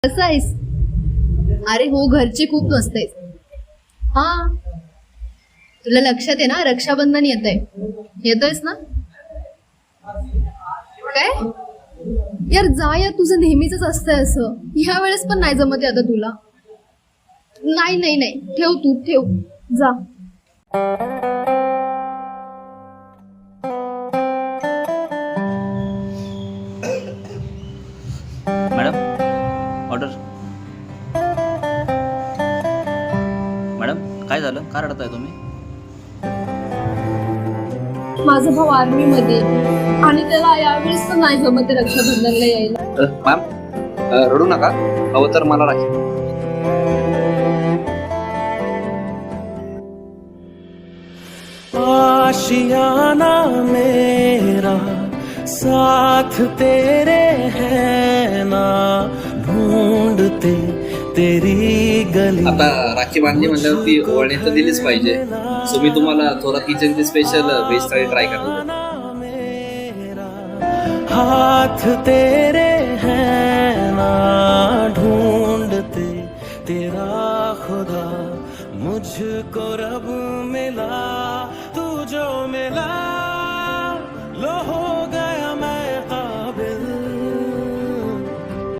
कसं आहेस? अरे हो, घरचे खूप मस्त आहेत. हा, तुला लक्षात आहे ना, रक्षाबंधन येतोयस ना? काय यार, जा यार, तुझं नेहमीच असतंय असं. ह्या वेळेस पण नाही जमत आता तुला. नाही नाही नाही, ठेव तू ठेव, जा. Madam, order. मॅडम, काय झालं? का रडताय तुम्ही? माझा भाऊ आर्मी मध्ये आणि त्याला यावेळेस पण नाही जमत रक्षाबंधनला यायला. मॅम, रडू नका. हवं तर मला राखी. आशियाना मेरा साथ तेरे है ना, ढूंढते तेरी गली. आता राखी बांधली म्हणल्यावरती वळणी तर दिलीच पाहिजे. सो मी तुम्हाला थोडा किचनची स्पेशल व्हेज थाळी ट्राय करतो. हाथ तेरे है ना, ढूंढते तेरा खुदा मुझको रब